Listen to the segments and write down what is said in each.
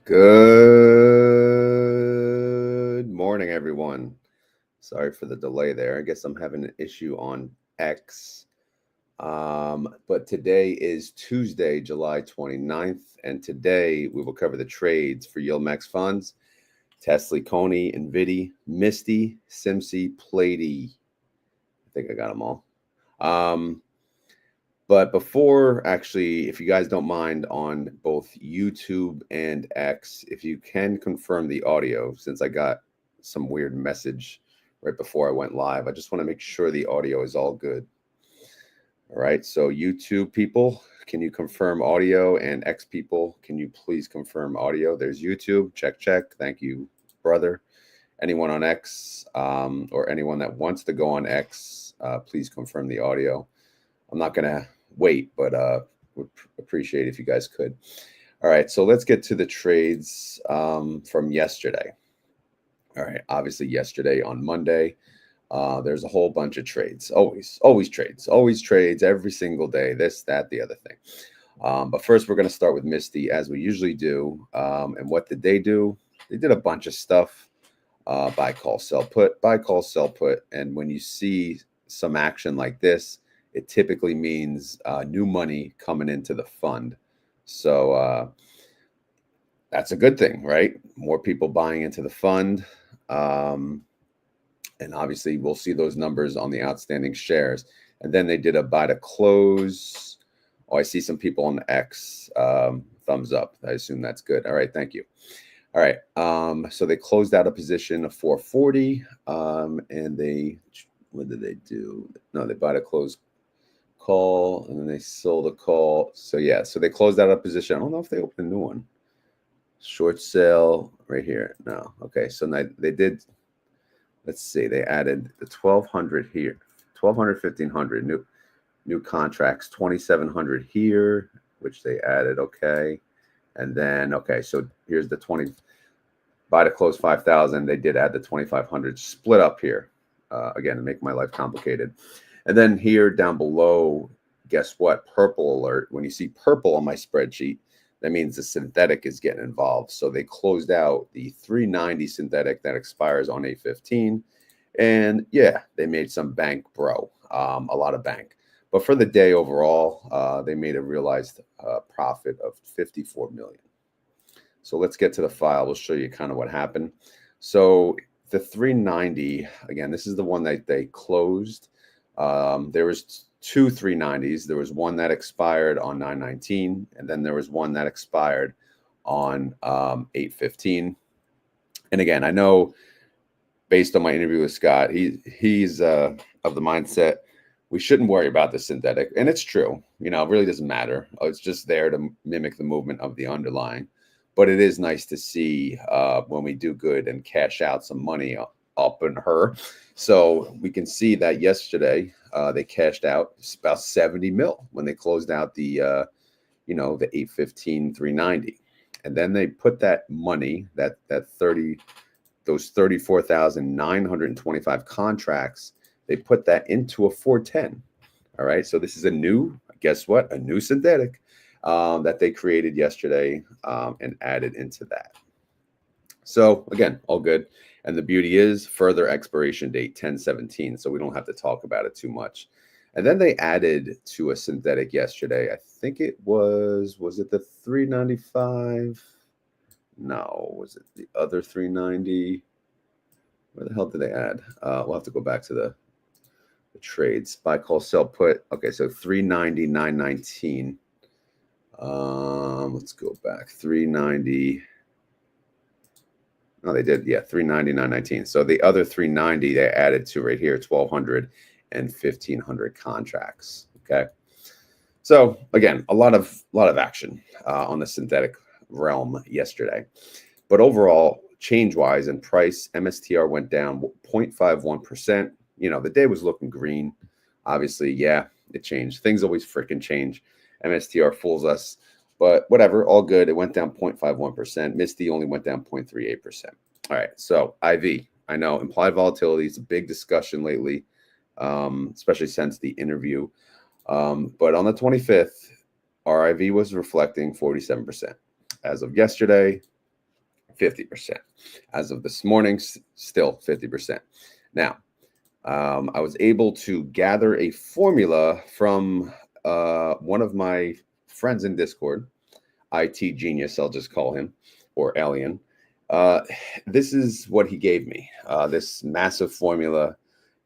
Good morning, everyone. Sorry for the delay there. I guess I'm having an issue on X. But today is Tuesday, July 29th, and today we will cover the trades for YieldMax funds, TSLY, CONY, Nvidia, Misti, SMCI, PLTY. I think I got them all. But before, actually, if you guys don't mind, on both YouTube and X, if you can confirm the audio, since I got some weird message right before I went live, I just want to make sure the audio is all good. All right, so YouTube people, can you confirm audio? And X people, can you please confirm audio? There's YouTube, check. Thank you, brother. Anyone on X or anyone that wants to go on X, please confirm the audio. I'm not going to wait, but would appreciate if you guys could. All right, so let's get to the trades from yesterday. All right, obviously yesterday on Monday, there's a whole bunch of trades. Always trades every single day. This, that, the other thing. But first, we're going to start with Misti, as we usually do. And what did they do? They did a bunch of stuff. Buy, call, sell, put, buy, call, sell, put. And when you see some action like this, it typically means new money coming into the fund. So that's a good thing, right? More people buying into the fund. And obviously, we'll see those numbers on the outstanding shares. And then they did a buy to close. Oh, I see some people on the X. Thumbs up. I assume that's good. All right, thank you. All right. So they closed out a position of 440. And they, what did they do? No, they buy to close call, and then they sold a call. So yeah, so they closed out a position. I don't know if they opened a new one. Short sale right here. No. Okay, so now they did. Let's see. They added the 1200 here, 1200, 1500 new contracts, 2700 here, which they added. Okay, and then okay, so here's the 20 buy to close 5000. They did add the 2500 split up here. Again, to make my life complicated. And then here down below, guess what? Purple alert. When you see purple on my spreadsheet, that means the synthetic is getting involved. So they closed out the 390 synthetic that expires on 8/15. And yeah, they made some bank, bro. A lot of bank. But for the day overall, they made a realized profit of 54 million. So let's get to the file. We'll show you kind of what happened. So the 390, again, this is the one that they closed. There was two 390s. There was one that expired on 9/19, and then there was one that expired on 8/15. And again, I know based on my interview with Scott, he's of the mindset we shouldn't worry about the synthetic, and it's true. You know, it really doesn't matter. It's just there to mimic the movement of the underlying. But it is nice to see when we do good and cash out some money up in her. So we can see that yesterday they cashed out about 70 mil when they closed out the the 8/15 390, and then they put that money that 30 those 34,925 contracts, they put that into a 410. All right, so this is a new, guess what, a new synthetic that they created yesterday and added into that. So again, all good. And the beauty is further expiration date 10/17, so we don't have to talk about it too much. And then they added to a synthetic yesterday. I think it was it the 395? No, was it the other 390? Where the hell did they add? We'll have to go back to the trades. Buy, call, sell, put. Okay, so 390, 919. Let's go back. 390. No, they did. Yeah, 390, 919. So the other 390 they added to right here, 1200 and 1500 contracts. Okay. So again, a lot of action on the synthetic realm yesterday. But overall, change-wise and price, MSTR went down 0.51%. You know, the day was looking green. Obviously, yeah, it changed. Things always freaking change. MSTR fools us. But whatever, all good. It went down 0.51%. Misti only went down 0.38%. All right, so IV. I know implied volatility is a big discussion lately, especially since the interview. But on the 25th, our IV was reflecting 47%. As of yesterday, 50%. As of this morning, still 50%. Now, I was able to gather a formula from one of my friends in Discord, IT Genius, I'll just call him, or Alien. This is what he gave me, this massive formula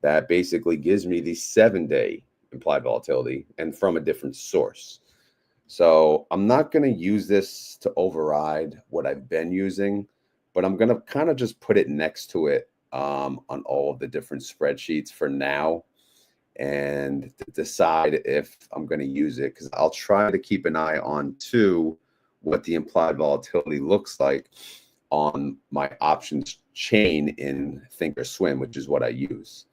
that basically gives me the 7-day implied volatility and from a different source. So I'm not going to use this to override what I've been using, but I'm going to kind of just put it next to it on all of the different spreadsheets for now and decide if I'm going to use it, because I'll try to keep an eye on too what the implied volatility looks like on my options chain in Thinkorswim, which is what I use.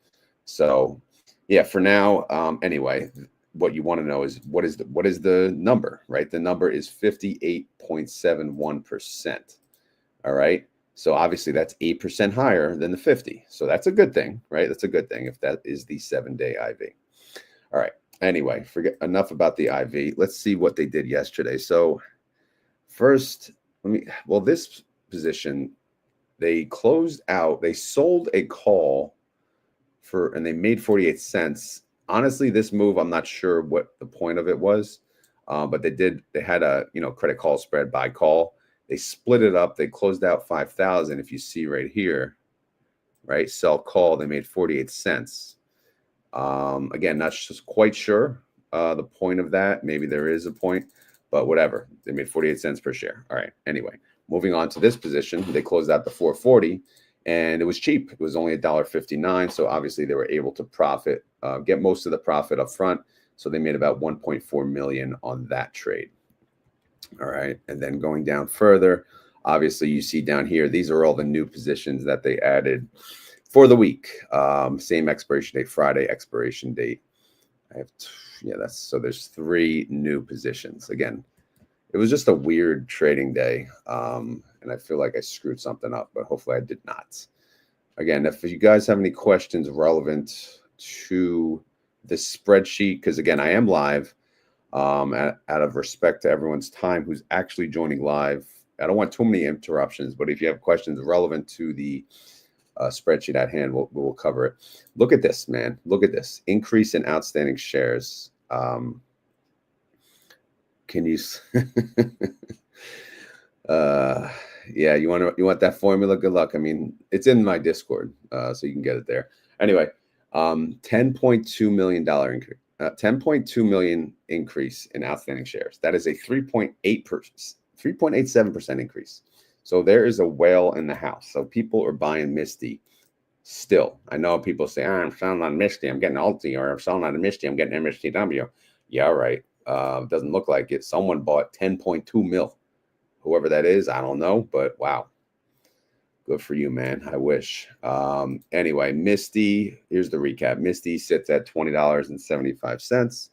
So yeah, for now, anyway, what you want to know is what is the number, right? The number is 58.71%. All right. So obviously that's 8% higher than the 50. So that's a good thing, right? That's a good thing if that is the 7-day IV. All right. Anyway, forget enough about the IV. Let's see what they did yesterday. So first, this position, they closed out, they sold a call and they made 48 cents. Honestly, this move, I'm not sure what the point of it was, but they had a, credit call spread buy call. They split it up. They closed out 5,000. If you see right here, right, sell call, they made 48 cents. Again, not just quite sure the point of that. Maybe there is a point, but whatever. They made 48 cents per share. All right. Anyway, moving on to this position, they closed out the 440. And it was cheap. It was only $1.59. So obviously they were able to profit, get most of the profit up front. So they made about 1.4 million on that trade. All right. And then going down further, obviously you see down here, these are all the new positions that they added for the week. Same expiration date, Friday expiration date. So there's 3 new positions. Again, it was just a weird trading day. And I feel like I screwed something up, but hopefully I did not. Again, if you guys have any questions relevant to this spreadsheet, because again, I am live, out of respect to everyone's time who's actually joining live. I don't want too many interruptions, but if you have questions relevant to the spreadsheet at hand, we'll cover it. Look at this, man. Look at this increase in outstanding shares. Can you? Yeah, you want that formula? Good luck. I mean, it's in my Discord, so you can get it there. Anyway, $10.2 million increase. 10.2 million increase in outstanding shares. That is a 3.87% increase. So there is a whale in the house. So people are buying Misti still. I know people say, I'm selling on Misti, I'm getting Alti, or I'm selling on Misti, I'm getting MSTW. Yeah, right. Doesn't look like it. Someone bought 10.2 mil. Whoever that is, I don't know, but wow. Good for you, man. I wish. Anyway, Misti, here's the recap. Misti sits at $20.75.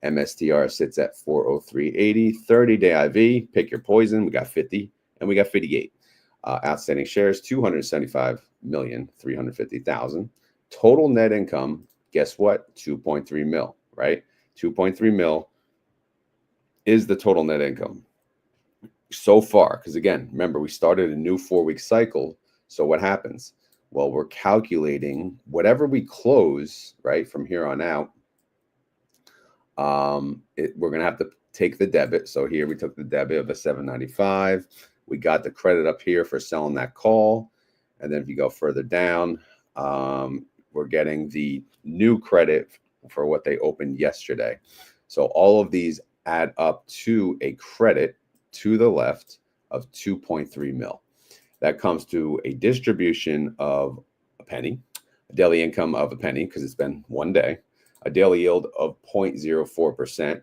MSTR sits at 403.80. 30-day IV, pick your poison. We got 50 and we got 58. Outstanding shares, 275,350,000. Total net income, guess what? 2.3 mil, right? 2.3 mil is the total net income so far, because again, remember, we started a new 4-week cycle. So what happens? Well, we're calculating whatever we close, right, from here on out. We're going to have to take the debit. So here we took the debit of the 795. We got the credit up here for selling that call. And then if you go further down, we're getting the new credit for what they opened yesterday. So all of these add up to a credit to the left of 2.3 mil. That comes to a distribution of a penny, a daily income of a penny because it's been one day, a daily yield of 0.04%.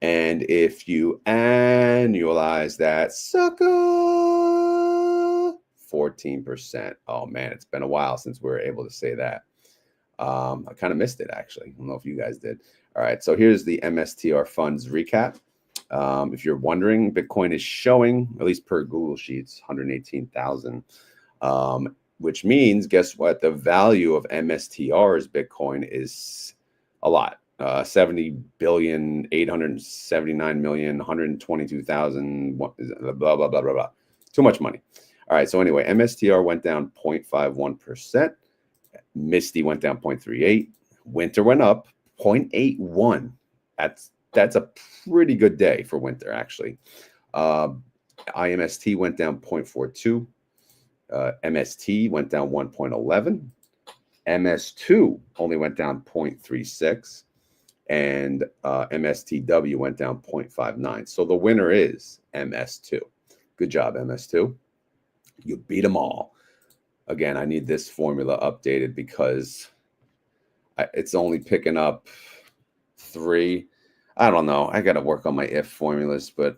And if you annualize that sucker, 14%. Oh man, it's been a while since we were able to say that. I kind of missed it actually. I don't know if you guys did. All right, so here's the MSTR funds recap. If you're wondering, Bitcoin is showing, at least per Google Sheets, 118,000, which means, guess what? The value of MSTR's Bitcoin is a lot. 70,879,122,000, blah, blah, blah, blah, blah. Too much money. All right. So anyway, MSTR went down 0.51%. Misti went down 0.38. Winter went up 0.81. That's a pretty good day for winter, actually. IMST went down 0.42. MST went down 1.11. MS2 only went down 0.36. And MSTW went down 0.59. So the winner is MS2. Good job, MS2. You beat them all. Again, I need this formula updated because it's only picking up 3. I don't know. I got to work on my if formulas, but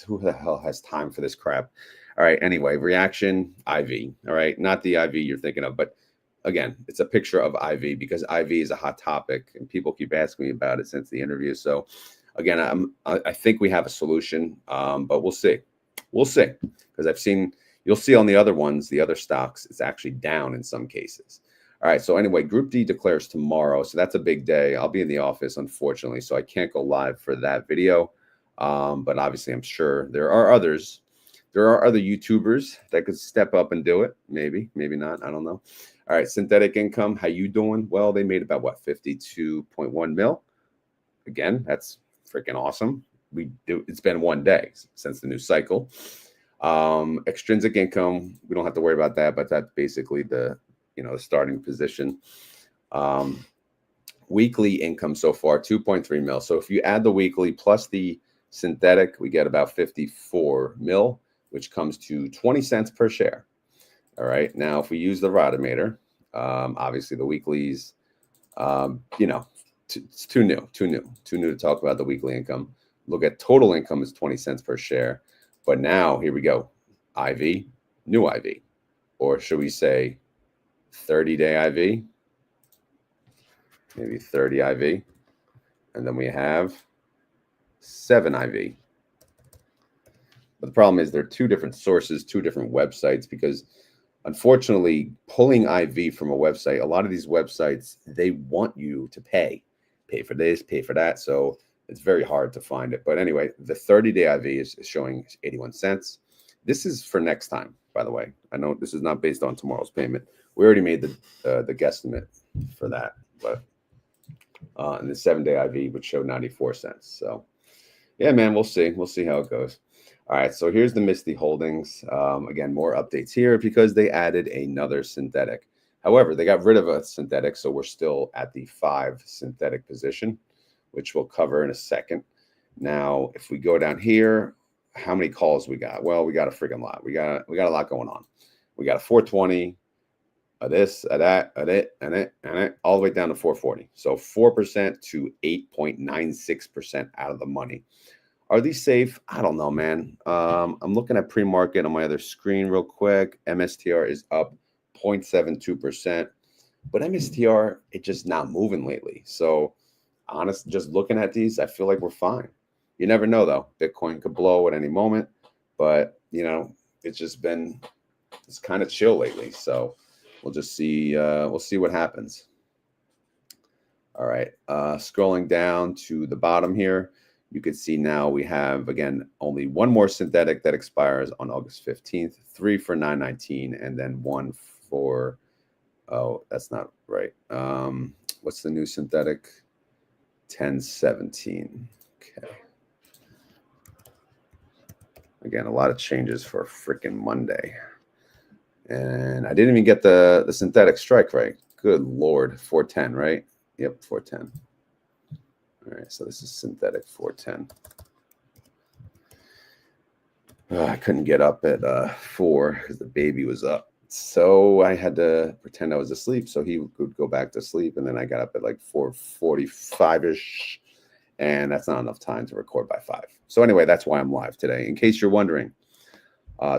who the hell has time for this crap? All right. Anyway, reaction IV. All right. Not the IV you're thinking of, but again, it's a picture of IV because IV is a hot topic and people keep asking me about it since the interview. So again, I think we have a solution, but we'll see. We'll see, because you'll see on the other ones, the other stocks, it's actually down in some cases. All right. So anyway, Group D declares tomorrow. So that's a big day. I'll be in the office, unfortunately, so I can't go live for that video. But obviously, I'm sure there are others. There are other YouTubers that could step up and do it. Maybe, maybe not. I don't know. All right. Synthetic income. How you doing? Well, they made about, what, 52.1 mil. Again, that's freaking awesome. It's been one day since the new cycle. Extrinsic income, we don't have to worry about that, but that's basically the starting position. Weekly income so far, 2.3 mil. So if you add the weekly plus the synthetic, we get about 54 mil, which comes to 20 cents per share. All right. Now, if we use the Rotometer, obviously the weeklies, it's too new to talk about the weekly income. Look at total income is 20 cents per share. But now here we go. IV, new IV, or should we say 30-day IV? Maybe 30 IV. And then we have 7 IV. But the problem is they're two different sources, two different websites, because unfortunately, pulling IV from a website, a lot of these websites, they want you to pay for this, pay for that. So it's very hard to find it. But anyway, the 30-day IV is showing 81 cents. This is for next time, by the way. I know this is not based on tomorrow's payment. We already made the guesstimate for that. But and the 7-day IV would show 94 cents. So yeah, man, we'll see. We'll see how it goes. All right, so here's the Misti holdings. Again, more updates here because they added another synthetic. However, they got rid of a synthetic, so we're still at the 5 synthetic position, which we'll cover in a second. Now, if we go down here, how many calls we got? Well, we got a freaking lot. We got a lot going on. We got a 420, a this, a that, a it, and it, all the way down to 440. So 4% to 8.96% out of the money. Are these safe? I don't know, man. I'm looking at pre-market on my other screen real quick. MSTR is up 0.72%, but MSTR, it's just not moving lately. So honestly, just looking at these, I feel like we're fine. You never know, though. Bitcoin could blow at any moment, but it's kind of chill lately. So we'll just see. We'll see what happens. All right. Scrolling down to the bottom here, you can see now we have, again, only one more synthetic that expires on August 15th, 3 for 919, and then 1 for, oh, that's not right. What's the new synthetic? 1017. Okay. Again, a lot of changes for freaking Monday. And I didn't even get the synthetic strike right. Good Lord. 410, right? Yep, 410. All right, so this is synthetic 410. I couldn't get up at 4 because the baby was up. So I had to pretend I was asleep so he would go back to sleep. And then I got up at like 4:45-ish. And that's not enough time to record by 5. So anyway, that's why I'm live today. In case you're wondering,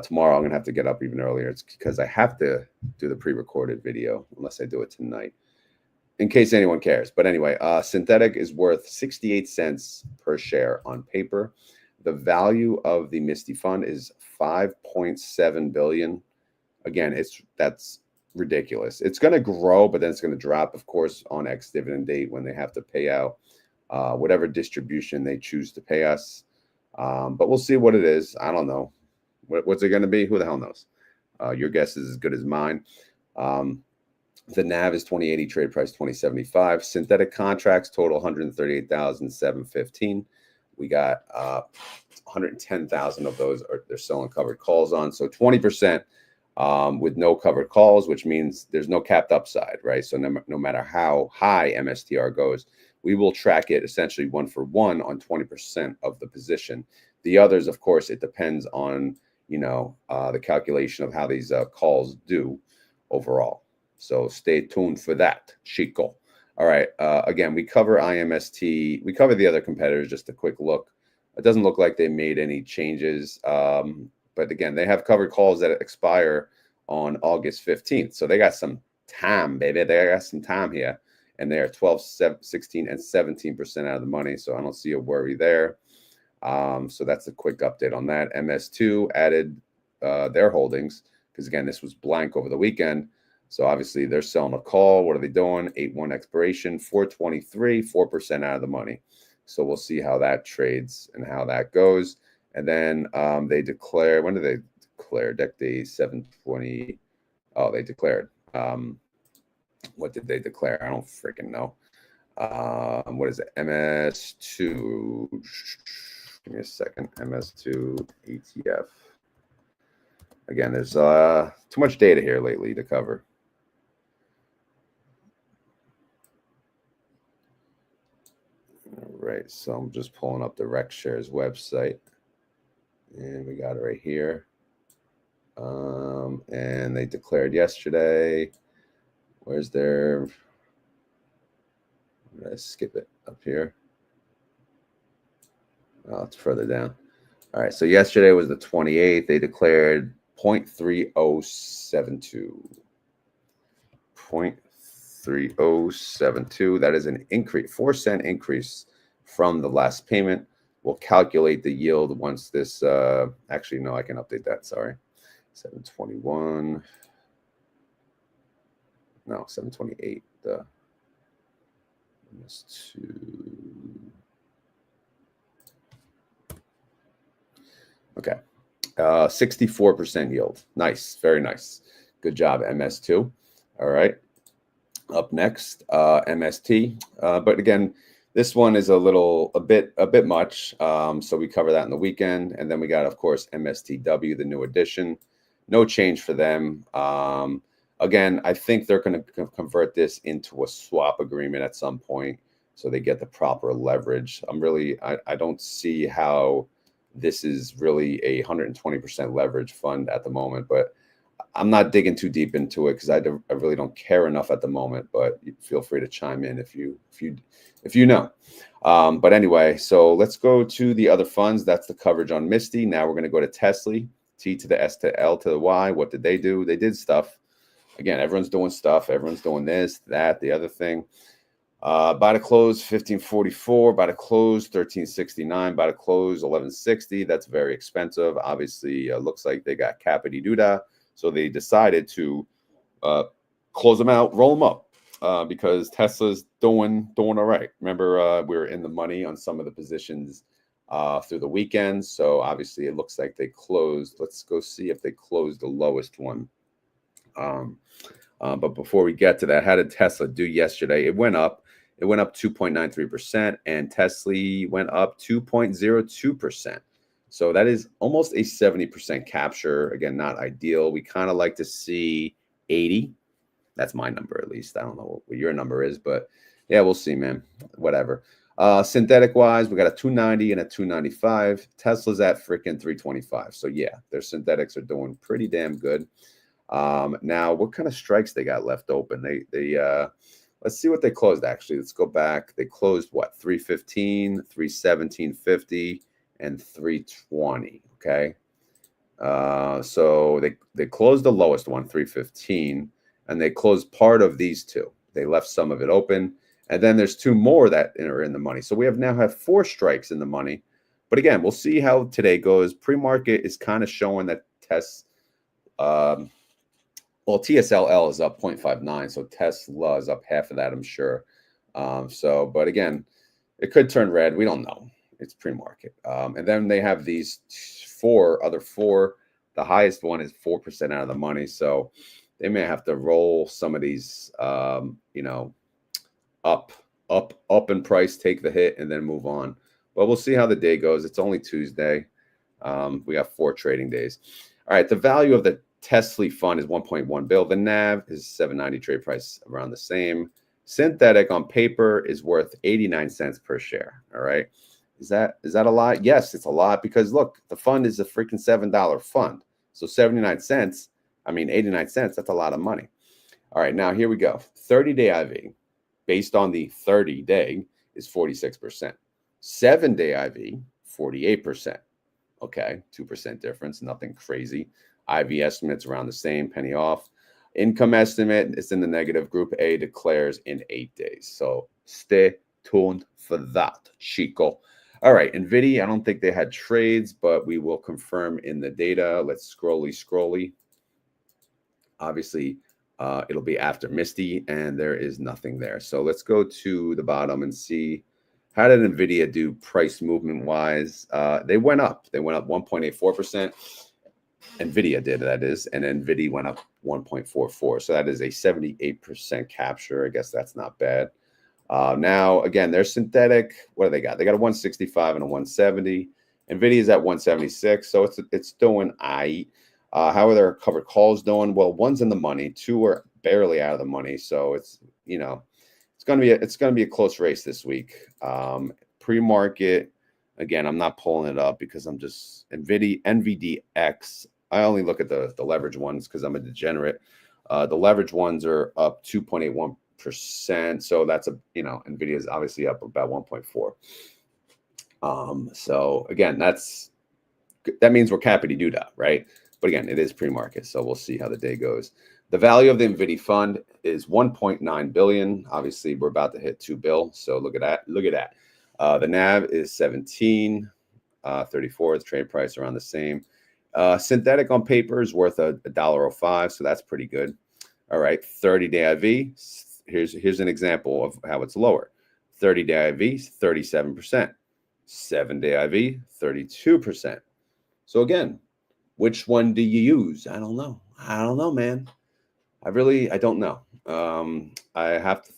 tomorrow I'm going to have to get up even earlier. It's because I have to do the pre-recorded video unless I do it tonight, in case anyone cares. But anyway, synthetic is worth 68 cents per share on paper. The value of the Misti fund is 5.7 billion. Again, that's ridiculous. It's going to grow, but then it's going to drop, of course, on ex-dividend date when they have to pay out whatever distribution they choose to pay us. But we'll see what it is. I don't know. What's it going to be? Who the hell knows? Your guess is as good as mine. The NAV is 2080, trade price 2075. Synthetic contracts total 138,715. We got 110,000 of those they're selling covered calls on. So 20% with no covered calls, which means there's no capped upside, right? So no matter how high MSTR goes, we will track it essentially 1 for 1 on 20% of the position. The others, of course, it depends on, the calculation of how these calls do overall. So stay tuned for that, Chico. All right. Again, we cover IMST. We cover the other competitors, just a quick look. It doesn't look like they made any changes. But again, they have covered calls that expire on August 15th. So they got some time, baby. They got some time here. And they are 12, 16, and 17% out of the money. So I don't see a worry there. So that's a quick update on that. MS2 added their holdings because, again, this was blank over the weekend. So obviously they're selling a call. What are they doing? 8-1 expiration, 423, 4% out of the money. So we'll see how that trades and how that goes. And then they declare, when did they declare? Deck day 720. Oh, they declared. What did they declare? I don't freaking know. What is it? MS2. Give me a second. MS2 ETF. Again, there's too much data here lately to cover. All right, so I'm just pulling up the RecShares website, and we got it right here. And they declared yesterday. Where's their? Let's skip it up here. Oh, it's further down. All right, so yesterday was the 28th. They declared 0.3072. 0.3072. That is an increase, 4-cent increase from the last payment. We'll calculate the yield once this. Actually, no, I can update that. Sorry, 721. No, 728. The MS2. Okay, 64% yield. Nice, very nice. Good job, MS2. All right. Up next, MST. But again, this one is a bit much. So we cover that in the weekend, and then we got, of course, MSTW, the new addition. No change for them. Again, I think they're going to convert this into a swap agreement at some point, so they get the proper leverage. I don't see how this is really a 120% leverage fund at the moment, but I'm not digging too deep into it because I really don't care enough at the moment. But feel free to chime in if you know. But anyway, so let's go to the other funds. That's the coverage on Misti. Now we're going to go to TSLY, T to the S to L to the Y. What did they do? They did stuff. Again, everyone's doing stuff. Everyone's doing this, that, the other thing. By the close, 1544. By the close, 1369. By the close, 1160. That's very expensive. Obviously, looks like they got Capity Duda. So they decided to close them out, roll them up, because Tesla's doing all right. Remember, we were in the money on some of the positions through the weekend. So obviously, it looks like they closed. Let's go see if they closed the lowest one. But before we get to that, how did Tesla do yesterday? It went up. It went up 2.93%, and TSLY went up 2.02%. So that is almost a 70% capture. Again, not ideal. We kind of like to see 80. That's my number, at least. I don't know what your number is, but yeah, we'll see, man. Whatever. Synthetic wise, we got a 290 and a 295. Tesla's at freaking 325. So yeah, their synthetics are doing pretty damn good. Now, what kind of strikes they got left open? They let's see what they closed. Actually, let's go back. They closed what? 315, 317.50. And 320. Okay, so they closed the lowest one, 315, and they closed part of these two. They left some of it open, and then there's two more that are in the money. So we now have 4 strikes in the money. But again, we'll see how today goes. Pre-market is kind of showing that TSLY is up 0.59, so Tesla is up half of that, I'm sure. But again, it could turn red. We don't know. It's pre-market. And then they have these other four The highest one is 4% out of the money. So they may have to roll some of these, you know, up in price, take the hit, and then move on. But we'll see how the day goes. It's only Tuesday. We got 4 trading days. All right, the value of the TSLY fund is 1.1 bill. The NAV is 790, trade price around the same. Synthetic on paper is worth 89 cents per share. All right. Is that a lot? Yes, it's a lot because look, the fund is a freaking $7 fund. So 79 cents, I mean 89 cents, that's a lot of money. All right, now here we go. 30-day IV based on the 30-day is 46%. 7-day IV, 48%. Okay, 2% difference, nothing crazy. IV estimates around the same, penny off. Income estimate is in the negative. Group A declares in 8 days. So stay tuned for that, Chico. All right, Nvidia, I don't think they had trades, but we will confirm in the data. Let's scrolly. Obviously, it'll be after Misti, and there is nothing there. So let's go to the bottom and see how did Nvidia do price movement wise. They went up. They went up 1.84%. Nvidia did, that is, and Nvidia went up 1.44. So that is a 78% capture. I guess that's not bad. Now, again, they're synthetic. What do they got? They got a 165 and a 170. Nvidia is at 176, so it's doing aight. How are their covered calls doing? Well, one's in the money, 2 are barely out of the money. So it's, you know, it's gonna be a close race this week. Pre-market, again, I'm not pulling it up because I'm just NVDX. I only look at the leverage ones because I'm a degenerate. The leverage ones are up 2.81%. So that's Nvidia is obviously up about 1.4. So again, that means we're happy to do that, right? But again, it is pre-market, so we'll see how the day goes. The value of the Nvidia fund is 1.9 billion. Obviously, we're about to hit 2 bill. So look at that. Look at that. The NAV is 17.34. The trade price around the same. Synthetic on paper is worth $1.05, so that's pretty good. All right, 30-day IV. Here's an example of how it's lower. 30-day IV, 37%. 7-day IV, 32%. So again, which one do you use? I don't know. I don't know, man. I don't know. I have to,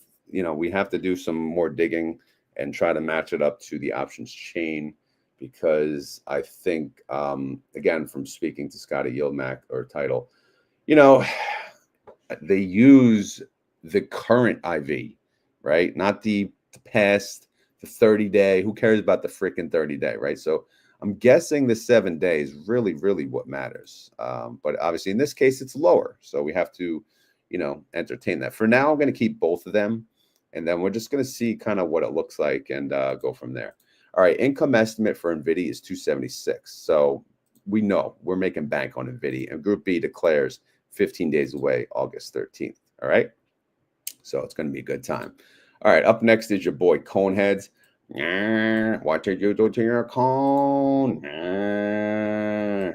we have to do some more digging and try to match it up to the options chain, because I think, again, from speaking to Scotty YieldMax or Title, they use the current IV, right? Not the past, the 30-day. Who cares about the freaking 30-day, right? So I'm guessing the 7 days really, really what matters. But obviously in this case, it's lower. So we have to, entertain that. For now, I'm going to keep both of them. And then we're just going to see kind of what it looks like and go from there. All right, income estimate for Nvidia is 276. So we know we're making bank on Nvidia. And Group B declares 15 days away, August 13th. All right, so it's going to be a good time. All right, up next is your boy Coneheads. What did you do to your cone?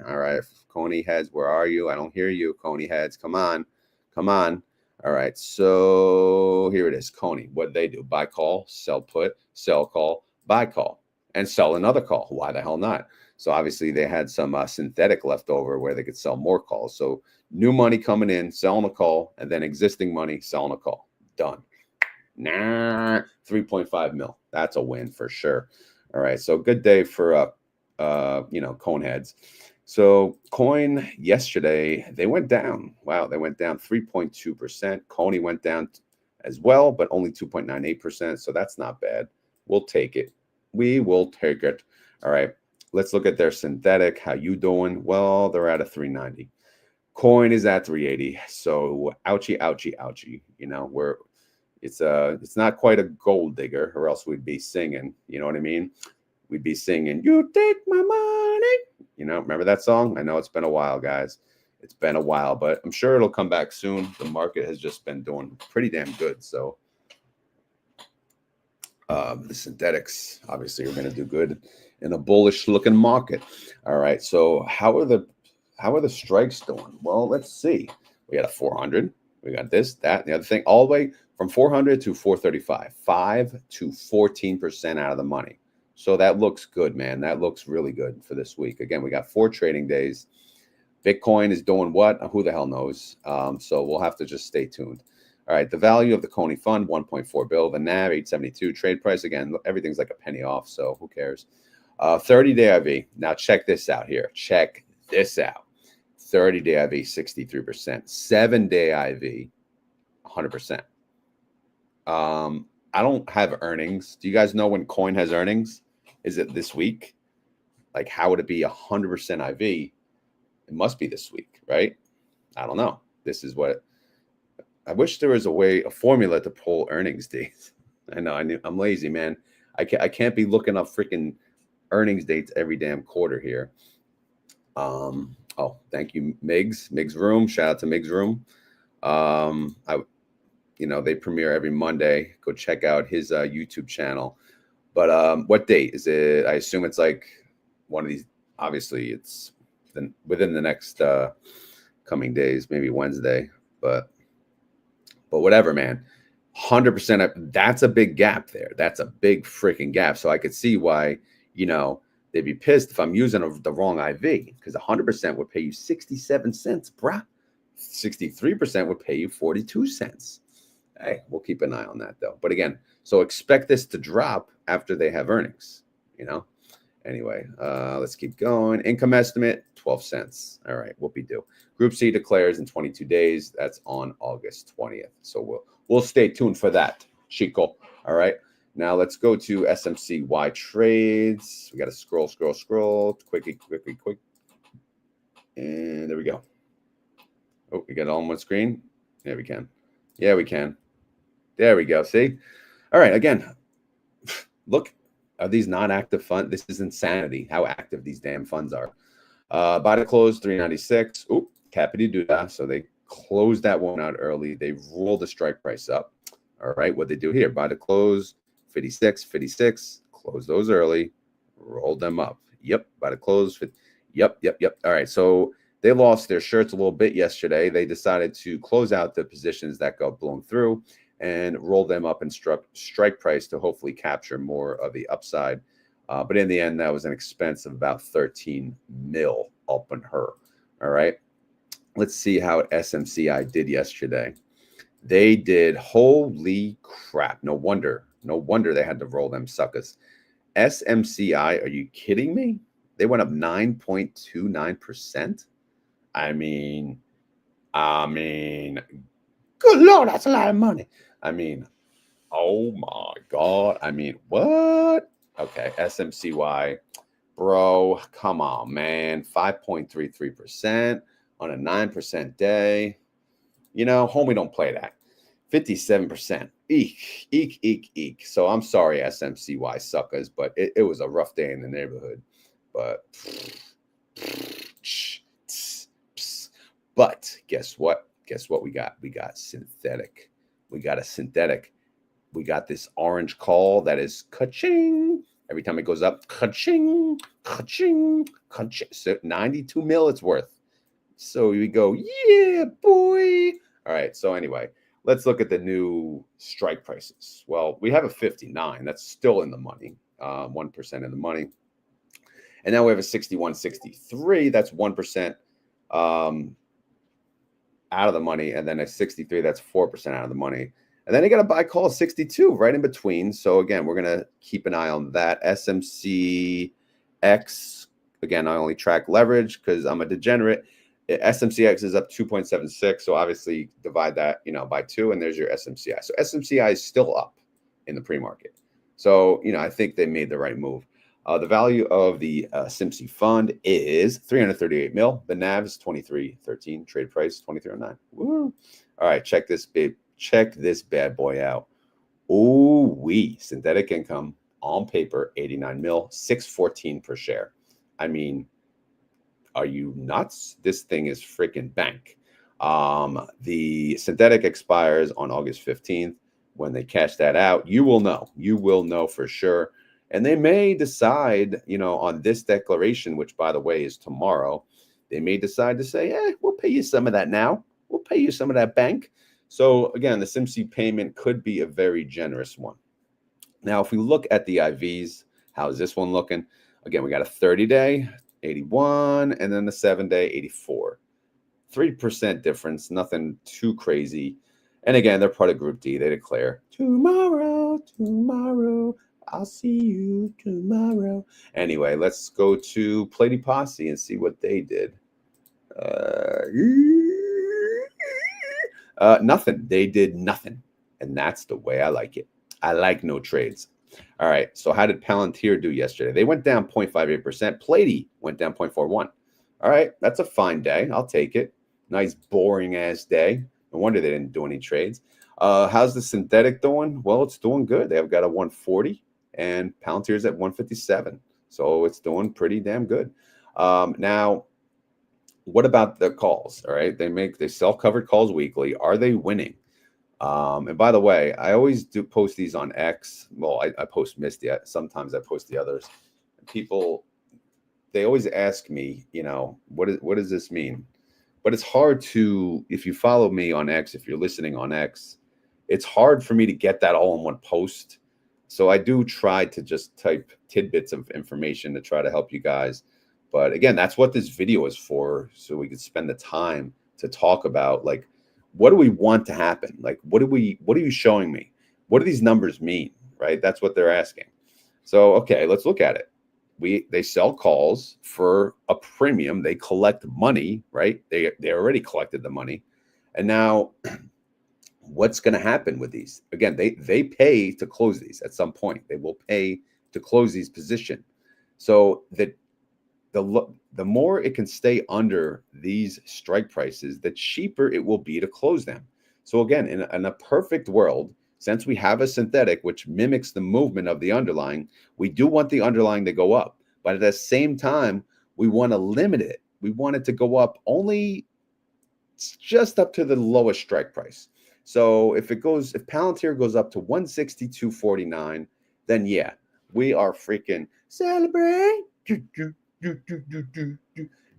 All right, Coney heads, where are you? I don't hear you, Coney heads. Come on, come on. All right, so here it is. Coney, what they do? Buy call, sell put, sell call, buy call, and sell another call. Why the hell not? So obviously they had some synthetic left over where they could sell more calls. So new money coming in, selling a call, and then existing money, selling a call. Done. 3.5 mil. That's a win for sure. All right, so good day for cone heads. So coin yesterday, they went down. Wow, they went down 3.2%. Coney went down as well, but only 2.98%. So that's not bad. We'll take it. We will take it. All right, let's look at their synthetic. How you doing? Well, they're at a 390. Coin is at 380. So ouchie, ouchie, ouchie. It's not quite a gold digger, or else we'd be singing. You know what I mean? We'd be singing, "You take my money." Remember that song? I know it's been a while, guys. It's been a while, but I'm sure it'll come back soon. The market has just been doing pretty damn good. So the synthetics obviously are going to do good in a bullish looking market. All right. So how are the strikes doing? Well, let's see. We got a 400. We got this, that, and the other thing, all the way from 400 to 435, 5 to 14% out of the money. So that looks good, man. That looks really good for this week. Again, we got 4 trading days. Bitcoin is doing what? Who the hell knows? So we'll have to just stay tuned. All right, the value of the Coney fund, 1.4 bill. The NAV, 872. Trade price, again, everything's like a penny off, so who cares? 30-day IV. Now check this out here. Check this out. 30-day IV, 63%. 7-day IV, 100%. I don't have earnings. Do you guys know when Coin has earnings? Is it this week? Like, how would it be 100% IV? It must be this week, right? I don't know. This is what I wish there was a formula to pull earnings dates. I know I'm lazy, man. I can't be looking up freaking earnings dates every damn quarter here. Oh, thank you, Mig's Room. Shout out to Mig's Room. They premiere every Monday. Go check out his YouTube channel. But what date is it? I assume it's like one of these. Obviously, it's within the next coming days, maybe Wednesday. But whatever, man. 100%. That's a big gap there. That's a big freaking gap. So I could see why, they'd be pissed if I'm using the wrong IV, because 100% would pay you 67 cents, bruh. 63% would pay you 42 cents. Hey, we'll keep an eye on that, though. But again, so expect this to drop after they have earnings, Anyway, let's keep going. Income estimate, 12 cents. All right, whoopie-doo. Group C declares in 22 days. That's on August 20th. So we'll stay tuned for that, Chico. All right. Now let's go to SMCY trades. We got to scroll, quickly. And there we go. Oh, we got it all on one screen. Yeah, we can. Yeah, we can. There we go. See? All right. Again, look, are these non-active funds? This is insanity how active these damn funds are. Buy to close, 396. Oop, Capity do that. So they closed that one out early. They rolled the strike price up. All right. What they do here, buy to close, 56. Close those early. Roll them up. Yep. Buy to close. Yep. All right. So they lost their shirts a little bit yesterday. They decided to close out the positions that got blown through and roll them up and strike price to hopefully capture more of the upside. But in the end, that was an expense of about 13 mil up on her. All right. Let's see how SMCI did yesterday. They did, holy crap. No wonder they had to roll them suckers. SMCI, are you kidding me? They went up 9.29%. I mean, good Lord, that's a lot of money. Oh my God. What? Okay, SMCY, bro, come on, man. 5.33% on a 9% day. Homie, don't play that. 57%. Eek. So I'm sorry, SMCY suckers, but it was a rough day in the neighborhood. But guess what? We got? We got synthetic. We got a synthetic. We got this orange call that is ka-ching. Every time it goes up, ka-ching. So 92 mil it's worth. So we go, yeah, boy. All right. So anyway, let's look at the new strike prices. Well, we have a 59. That's still in the money, 1% in the money. And now we have a 61.63. That's 1% out of the money. And then a 63, that's 4% out of the money. And then you got a buy call 62 right in between. So again, we're going to keep an eye on that. SMCX, again, I only track leverage because I'm a degenerate. SMCX is up 2.76. So obviously divide that, by 2, and there's your SMCI. So SMCI is still up in the pre-market. So, I think they made the right move. The value of the SMCI fund is 338 mil. The NAV is 23.13. Trade price 23.09. Woo! All right, check this bad boy out. Ooh wee! Synthetic income on paper 89 mil, 614 per share. Are you nuts? This thing is freaking bank. The synthetic expires on August 15th. When they cash that out, you will know. You will know for sure. And they may decide, on this declaration, which, by the way, is tomorrow, they may decide to say, we'll pay you some of that now. We'll pay you some of that bank. So, again, the SMCI payment could be a very generous one. Now, if we look at the IVs, how's this one looking? Again, we got a 30-day, 81, and then the 7-day 84. 3% difference, nothing too crazy. And again, they're part of Group D. They declare tomorrow, I'll see you tomorrow. Anyway, let's go to PLTY and see what they did. Nothing. They did nothing. And that's the way I like it. I like no trades. All right. So how did Palantir do yesterday? They went down 0.58%. PLTY went down 0.41. All right. That's a fine day. I'll take it. Nice, boring ass day. No wonder they didn't do any trades. How's the synthetic doing? Well, it's doing good. They've got a 140 and Palantir's at 157. So it's doing pretty damn good. Now, what about the calls? All right. They sell covered calls weekly. Are they winning? And by the way, I always do post these on X. Well, I post Misti. Sometimes I post the others. People, they always ask me, you know, what does this mean? But it's hard to, if you follow me on X, if you're listening on X, it's hard for me to get that all in one post. So I do try to just type tidbits of information to try to help you guys. But again, that's what this video is for. So we can spend the time to talk about, like, what do we want to happen? Like, what are you showing me? What do these numbers mean? Right? That's what they're asking. So, okay, let's look at it. They sell calls for a premium. They collect money, right? They already collected the money. And now what's going to happen with these? Again, they pay to close these at some point. They will pay to close these position. So that the more it can stay under these strike prices, the cheaper it will be to close them. So again, in a perfect world, since we have a synthetic which mimics the movement of the underlying, we do want the underlying to go up. But at the same time, we want to limit it. We want it to go up only just up to the lowest strike price. So if Palantir goes up to 162.49, then yeah, we are freaking celebrate.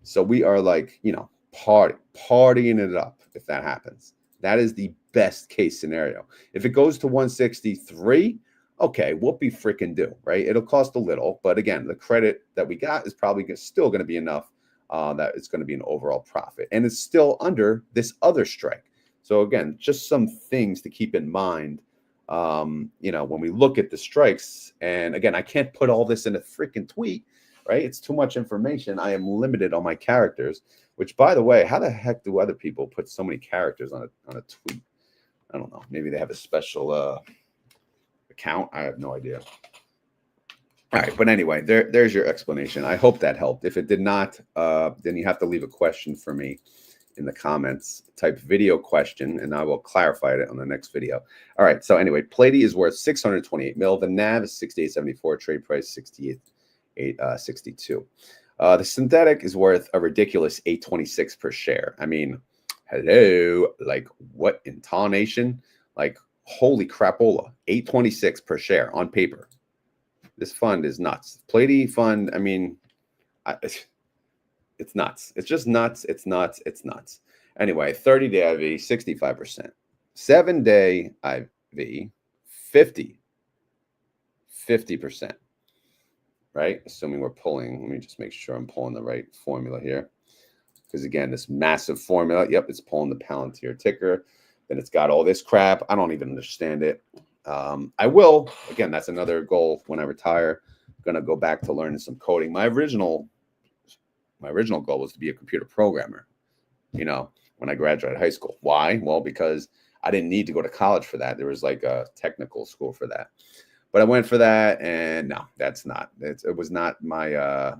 So we are like, you know, partying it up if that happens. That is the best case scenario. If it goes to 163, okay, whoopee freaking do, right? It'll cost a little, but again, the credit that we got is probably still going to be enough that it's going to be an overall profit. And it's still under this other strike. So again, just some things to keep in mind, you know, when we look at the strikes. And again, I can't put all this in a freaking tweet, right? It's too much information. I am limited on my characters, which, by the way, how the heck do other people put so many characters on a tweet? I don't know. Maybe they have a special account. I have no idea. All right. But anyway, there's your explanation. I hope that helped. If it did not, then you have to leave a question for me in the comments. Type video question, and I will clarify it on the next video. All right. So anyway, PLTY is worth 628 mil. The NAV is 68.74. Trade price 68.62. The synthetic is worth a ridiculous 826 per share. I mean, hello, like what in tarnation? Like, holy crapola, 826 per share on paper. This fund is nuts. PLTY fund, I mean, it's nuts. It's just nuts. It's nuts. It's nuts. Anyway, 30-day IV, 65%. 7-day IV, 50%. Right? Assuming we're pulling, let me just make sure I'm pulling the right formula here. Because again, this massive formula, yep, it's pulling the Palantir ticker. Then it's got all this crap. I don't even understand it. I will, again, that's another goal when I retire. I'm going to go back to learning some coding. My original goal was to be a computer programmer, you know, when I graduated high school. Why? Well, because I didn't need to go to college for that. There was like a technical school for that. But I went for that, and no, that's not. It was not my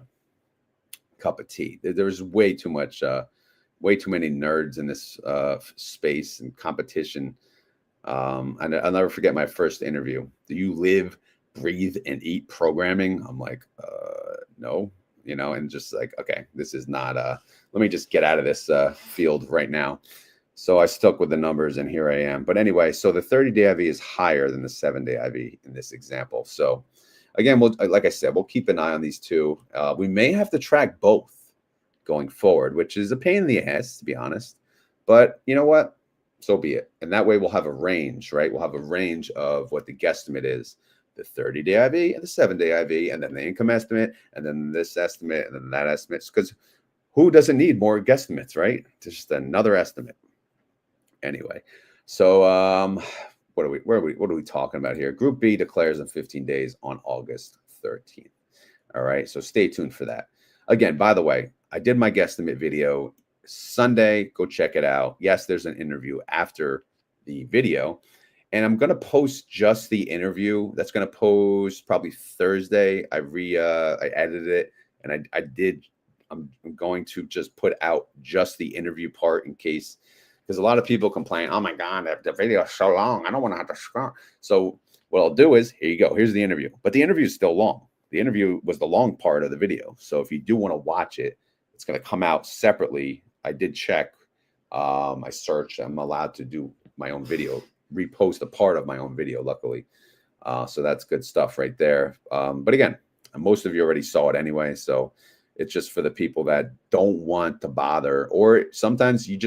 cup of tea. There's way too many nerds in this space and competition. And I'll never forget my first interview. Do you live, breathe, and eat programming? I'm like, no, you know, and just like, okay, this is not. Let me just get out of this field right now. So I stuck with the numbers, and here I am. But anyway, so the 30-day IV is higher than the 7-day IV in this example. So again, like I said, we'll keep an eye on these two. We may have to track both going forward, which is a pain in the ass, to be honest. But you know what? So be it. And that way we'll have a range, right? We'll have a range of what the guesstimate is the 30-day IV and the 7-day IV, and then the income estimate, and then this estimate, and then that estimate. Because who doesn't need more guesstimates, right? It's just another estimate. Anyway, so what are we talking about here? Group B declares in 15 days on August 13th. All right, so stay tuned for that. Again, by the way, I did my guesstimate video Sunday. Go check it out. Yes, there's an interview after the video, and I'm gonna post just the interview. That's gonna post probably Thursday. I edited it, and I'm going to just put out just the interview part in case, because a lot of people complain, oh my God, the video is so long. I don't want to have to scroll. So what I'll do is, here you go. Here's the interview. But the interview is still long. The interview was the long part of the video. So if you do want to watch it, it's going to come out separately. I did check. I searched. I'm allowed to do my own video, repost a part of my own video, luckily. So that's good stuff right there. But again, most of you already saw it anyway. So it's just for the people that don't want to bother, or sometimes you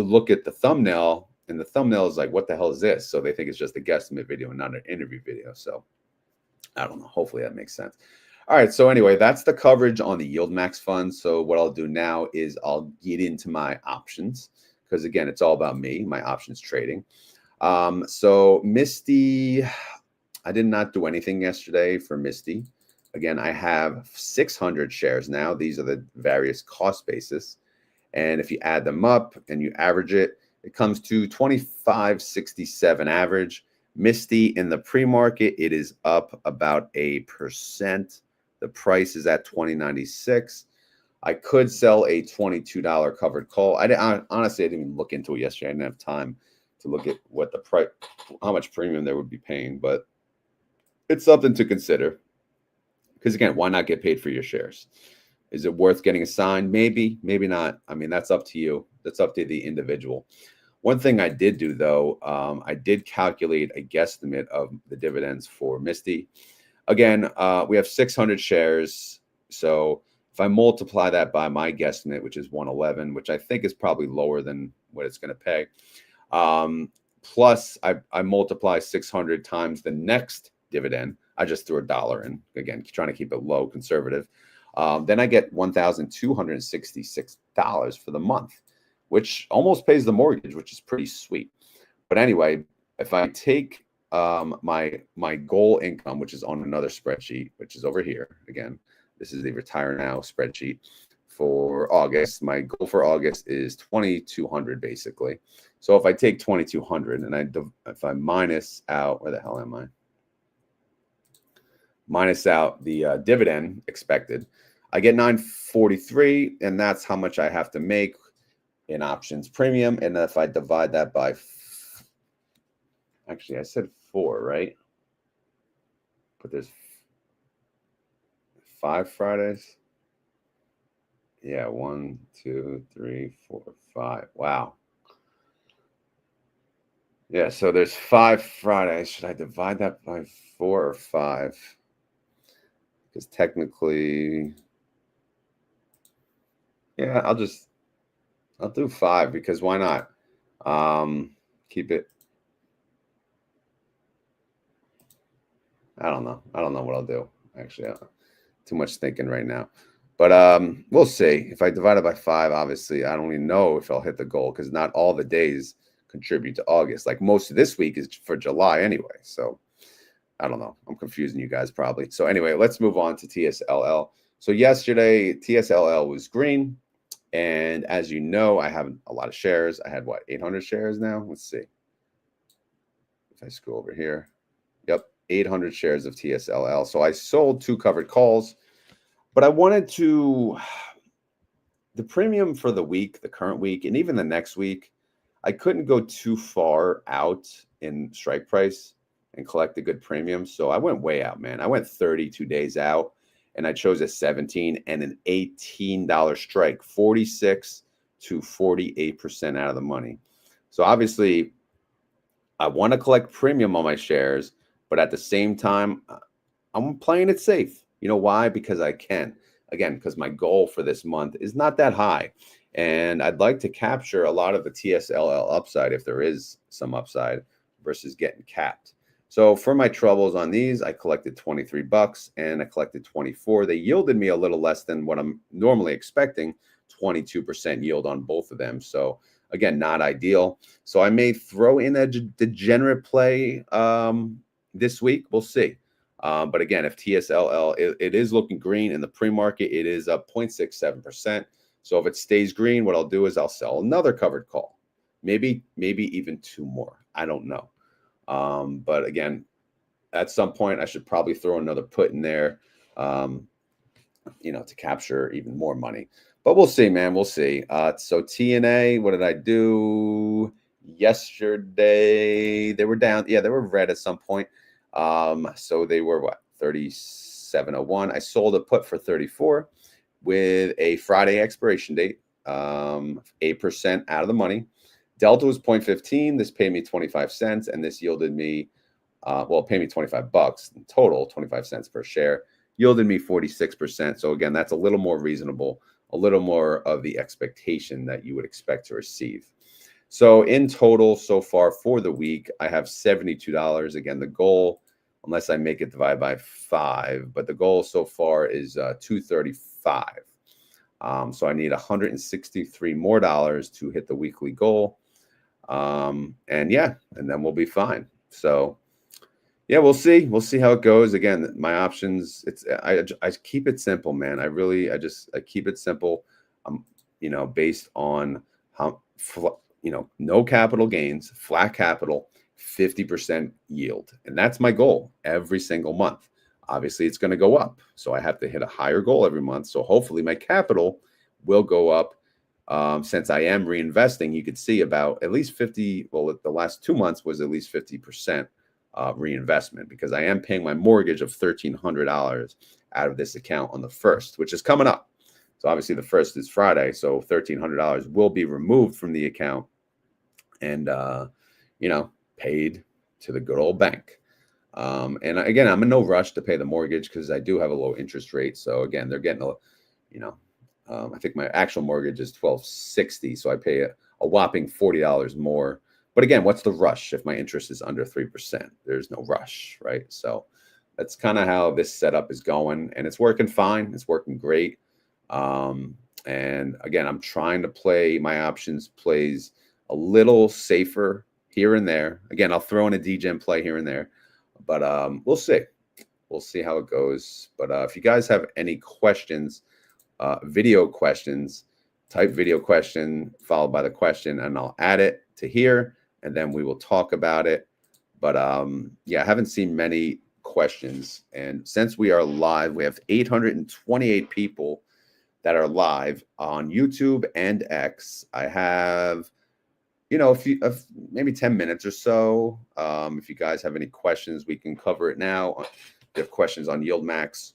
look at the thumbnail and the thumbnail is like, what the hell is this? So they think it's just a guesstimate video and not an interview video. So I don't know. Hopefully that makes sense. All right. So anyway, that's the coverage on the YieldMax fund. So what I'll do now is I'll get into my options, because again, it's all about me, my options trading. So Misti, I did not do anything yesterday for Misti. Again, I have 600 shares now. These are the various cost basis. And if you add them up and you average it, it comes to 25.67 average. Misti in the pre-market, it is up about 1%. The price is at $20.96. I could sell a $22 covered call. Honestly, I didn't even look into it yesterday. I didn't have time to look at what the price, how much premium they would be paying, but it's something to consider. Because again, why not get paid for your shares? Is it worth getting assigned? Maybe, maybe not. I mean, that's up to you. That's up to the individual. One thing I did do, though, I did calculate a guesstimate of the dividends for Misti. Again, we have 600 shares. So if I multiply that by my guesstimate, which is 111, which I think is probably lower than what it's going to pay, plus I multiply 600 times the next dividend. I just threw $1 in, again, trying to keep it low, conservative. Then I get $1,266 for the month, which almost pays the mortgage, which is pretty sweet. But anyway, if I take my goal income, which is on another spreadsheet, which is over here, again, this is the retire now spreadsheet for August. My goal for August is 2,200 basically. So if I take 2,200 and if I minus out, where the hell am I? Minus out the dividend expected, I get 943, and that's how much I have to make in options premium. And if I divide that by, actually I said 4, right? But there's 5 Fridays. Yeah, 1, 2, 3, 4, 5. Wow. Yeah, so there's 5 Fridays. Should I divide that by 4 or 5? Because technically, yeah, I'll do 5, because why not? Keep it. I don't know what I'll do. Actually, too much thinking right now. But we'll see. If I divide it by 5, obviously, I don't even know if I'll hit the goal, because not all the days contribute to August. Like most of this week is for July anyway. So I don't know. I'm confusing you guys probably. So anyway, let's move on to TSLL. So yesterday, TSLL was green. And as you know, I have a lot of shares. I had, what, 800 shares now? Let's see. If I scroll over here. Yep, 800 shares of TSLL. So I sold 2 covered calls. But I wanted to, the premium for the week, the current week, and even the next week, I couldn't go too far out in strike price and collect a good premium. So I went way out, man. I went 32 days out, and I chose a 17 and an $18 strike, 46 to 48% out of the money. So obviously, I want to collect premium on my shares, but at the same time, I'm playing it safe. You know why? Because I can. Again, because my goal for this month is not that high. And I'd like to capture a lot of the TSLL upside, if there is some upside, versus getting capped. So for my troubles on these, I collected 23 bucks and I collected 24. They yielded me a little less than what I'm normally expecting, 22% yield on both of them. So again, not ideal. So I may throw in a degenerate play this week. We'll see. But again, if TSLL, it is looking green in the pre-market, it is up 0.67%. So if it stays green, what I'll do is I'll sell another covered call, maybe even two more. I don't know. But again, at some point, I should probably throw another put in there, to capture even more money. But we'll see, man. We'll see. So TNA, what did I do yesterday? They were down. Yeah, they were red at some point. So they were what, 37.01. I sold a put for 34 with a Friday expiration date, 8% out of the money. Delta was 0.15. This paid me 25 cents, and this yielded me, it paid me 25 bucks in total, 25 cents per share, yielded me 46%. So again, that's a little more reasonable, a little more of the expectation that you would expect to receive. So in total, so far for the week, I have $72. Again, the goal, unless I make it divide by 5, but the goal so far is $235. So I need $163 more to hit the weekly goal. And then we'll be fine. So yeah, we'll see. We'll see how it goes. Again, my options, I keep it simple, man. I keep it simple. Based on how, no capital gains, flat capital, 50% yield. And that's my goal every single month. Obviously, it's going to go up. So I have to hit a higher goal every month. So hopefully my capital will go up. Since I am reinvesting, you could see about at least 50. Well, the last 2 months was at least 50% reinvestment, because I am paying my mortgage of $1,300 out of this account on the 1st, which is coming up. So obviously the 1st is Friday. So $1,300 will be removed from the account and, paid to the good old bank. And again, I'm in no rush to pay the mortgage because I do have a low interest rate. So again, they're getting I think my actual mortgage is $1,260, so I pay a whopping $40 more. But again, what's the rush if my interest is under 3%? There's no rush, right? So that's kind of how this setup is going, and it's working fine. It's working great. And again, I'm trying to play my options plays a little safer here and there. Again, I'll throw in a DGen play here and there, but we'll see. We'll see how it goes. But if you guys have any questions, video questions, type video question followed by the question, and I'll add it to here, and then we will talk about it. But I haven't seen many questions, and since we are live, we have 828 people that are live on YouTube and X. I have a few, maybe 10 minutes or so. If you guys have any questions, we can cover it now. If you have questions on YieldMax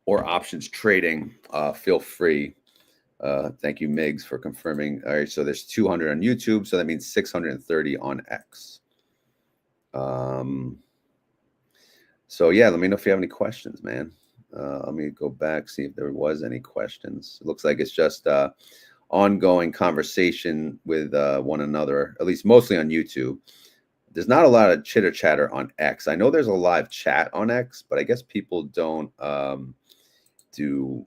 or options trading, feel free. Thank you, Migs, for confirming. All right, so there's 200 on YouTube, so that means 630 on X. So yeah, let me know if you have any questions, man. Let me go back, see if there was any questions. It looks like it's just ongoing conversation with one another, at least mostly on YouTube. There's not a lot of chitter chatter on X. I know there's a live chat on X, but I guess people don't do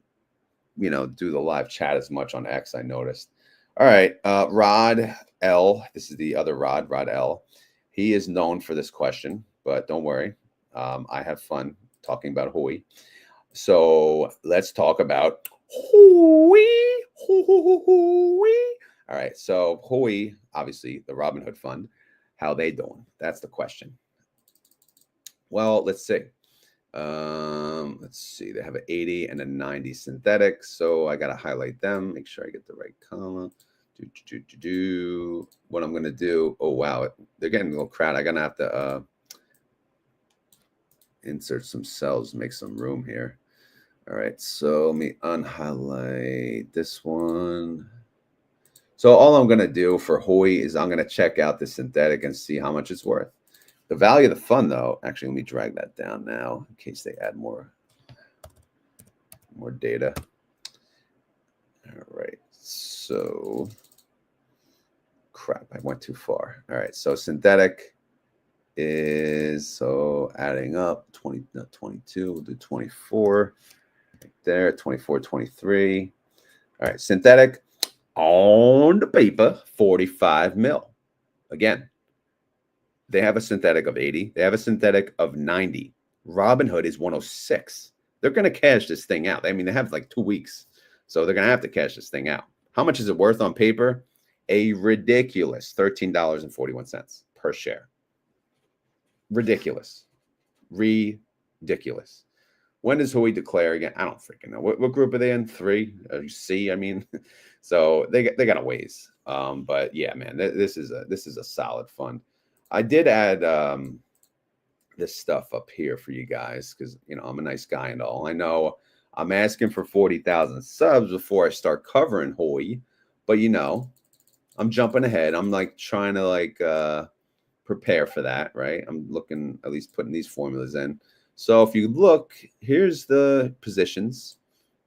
the live chat as much on X, I noticed. All right, Rod L. This is the other Rod L. He is known for this question, but don't worry. I have fun talking about Hui. So let's talk about Hui. All right, so Hui, obviously the Robinhood Fund, how they doing? That's the question. Well, let's see. Let's see. They have an 80 and a 90 synthetic, so I gotta highlight them. Make sure I get the right column. What I'm gonna do? Oh wow, they're getting a little crowded. I'm gonna have to insert some cells, make some room here. All right, so let me unhighlight this one. So all I'm going to do for Hui is I'm going to check out the synthetic and see how much it's worth. The value of the fund, though, actually, let me drag that down now in case they add more data. All right, so crap, I went too far. All right, so synthetic is, so adding up 22, we'll do 24 right there, 24, 23. All right, synthetic on the paper, 45 mil. Again, they have a synthetic of 80. They have a synthetic of 90. Robinhood is 106. They're going to cash this thing out. I mean, they have like 2 weeks. So they're going to have to cash this thing out. How much is it worth on paper? A ridiculous $13.41 per share. Ridiculous. Ridiculous. When does Hui declare again? I don't freaking know. What group are they in? 3? C, I mean. So they got a ways. But yeah, man, this is a solid fund. I did add this stuff up here for you guys because, you know, I'm a nice guy and all. I know I'm asking for 40,000 subs before I start covering Hui, but, you know, I'm jumping ahead. I'm like trying to like prepare for that, right? I'm looking, at least putting these formulas in. So if you look, here's the positions.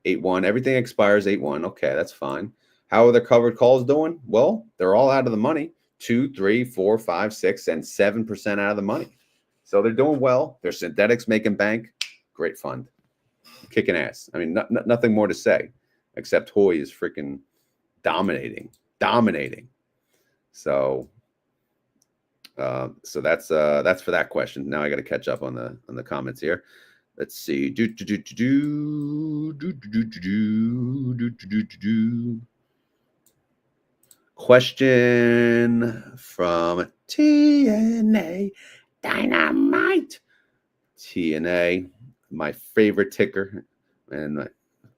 8-1, everything expires 8-1. Okay, that's fine. How are the covered calls doing? Well, they're all out of the money. 2, 3, 4, 5, 6, and 7% out of the money. So they're doing well. Their synthetics making bank. Great fund. Kicking ass. I mean, nothing more to say, except Hui is freaking dominating. So so that's for that question. Now I got to catch up on the comments here. Let's see. Question from TNA Dynamite. TNA, my favorite ticker, and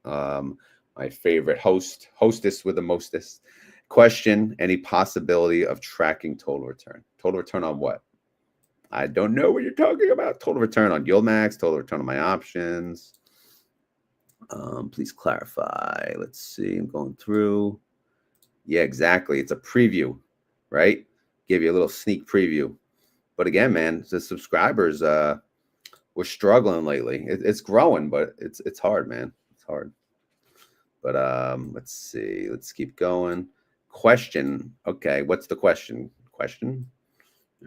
my favorite hostess with the mostest. Question: any possibility of tracking total return? Total return on what? I don't know what you're talking about. Total return on YieldMax, total return on my options. Please clarify. Let's see. I'm going through. Yeah, exactly. It's a preview, right? Give you a little sneak preview. But again, man, the subscribers, we're struggling lately. It's growing, but it's hard, man. It's hard. But let's see. Let's keep going. Question. Okay, what's the question? Question.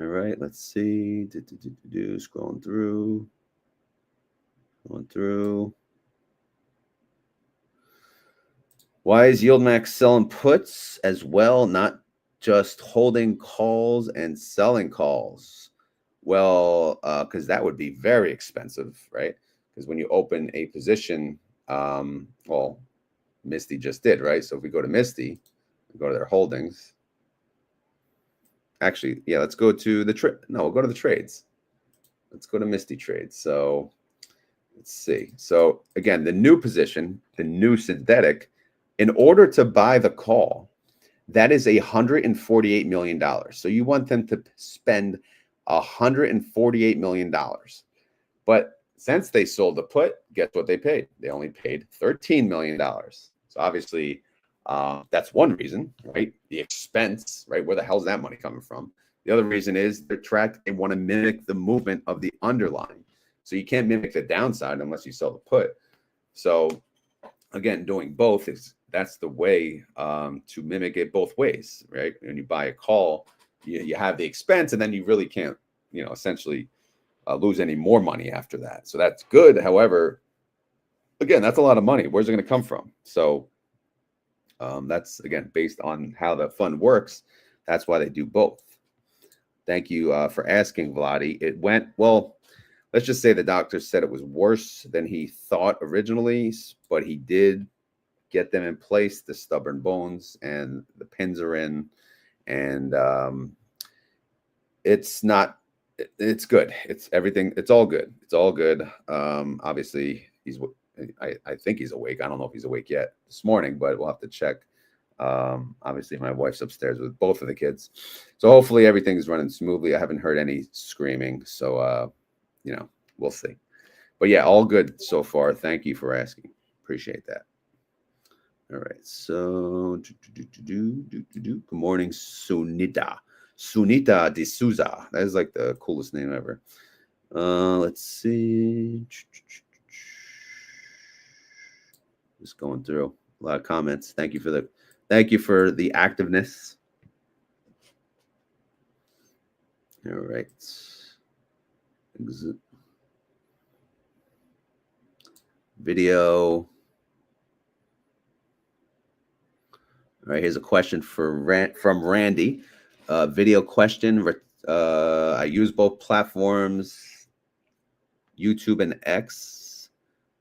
All right, let's see. Scrolling through. Going through. Why is YieldMax selling puts as well, not just holding calls and selling calls? Well, because that would be very expensive, right? Because when you open a position, well, Misti just did, right? So if we go to Misti, we go to their holdings. Actually, yeah, let's go to the trade. No, we'll go to the trades. Let's go to Misti trades. So let's see. So again, the new position, the new synthetic, in order to buy the call, that is $148 million. So you want them to spend $148 million. But since they sold the put, guess what they paid? They only paid $13 million. So obviously, that's one reason, right? The expense, right? Where the hell's that money coming from? The other reason is they're tracked. They want to mimic the movement of the underlying. So you can't mimic the downside unless you sell the put. So again, doing both that's the way to mimic it both ways, right? When you buy a call, you have the expense, and then you really can't, you know, essentially lose any more money after that. So that's good. However, again, that's a lot of money. Where's it going to come from? So that's, again, based on how the fund works. That's why they do both. Thank you for asking, Vladi. It went, well, let's just say the doctor said it was worse than he thought originally, but he did get them in place, the stubborn bones, and the pins are in, and it's good. It's everything. It's all good. It's all good. Obviously, I think he's awake. I don't know if he's awake yet this morning, but we'll have to check. Obviously, my wife's upstairs with both of the kids, so hopefully everything's running smoothly. I haven't heard any screaming, so you know, we'll see. But yeah, all good so far. Thank you for asking. Appreciate that. All right, so good morning, Sunita D'Souza. That is like the coolest name ever. Let's see. Just going through a lot of comments. Thank you for the activeness. All right. Video. All right, here's a question from Randy. Video question. I use both platforms, YouTube and X.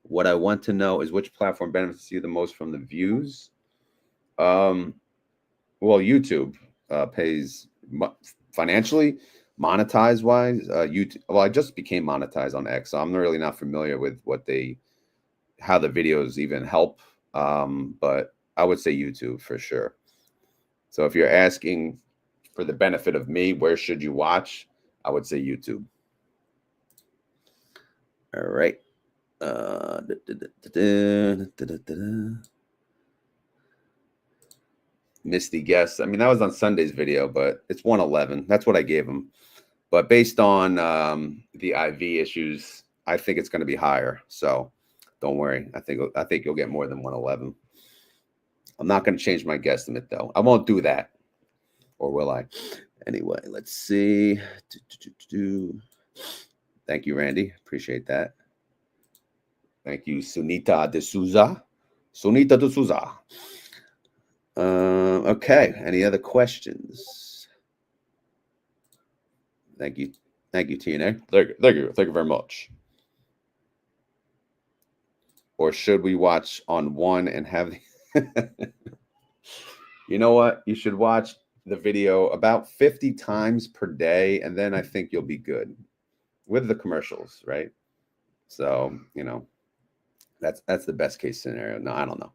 What I want to know is which platform benefits you the most from the views. Well, YouTube pays financially, monetize wise. YouTube. Well, I just became monetized on X, so I'm really not familiar with how the videos even help. But I would say YouTube for sure. So if you're asking for the benefit of me, where should you watch? I would say YouTube. All right. Misti guess. I mean, that was on Sunday's video, but it's 111. That's what I gave him. But based on the IV issues, I think it's going to be higher. So don't worry. I think you'll get more than 111. I'm not going to change my guesstimate, though. I won't do that. Or will I? Anyway, let's see. Thank you, Randy. Appreciate that. Thank you, Sunita De Souza. Sunita De Souza. Okay. Any other questions? Thank you. Thank you, TNA. Thank you very much. Or should we watch on one and have the you know what? You should watch the video about 50 times per day, and then I think you'll be good with the commercials, right? So, that's the best case scenario. No, I don't know.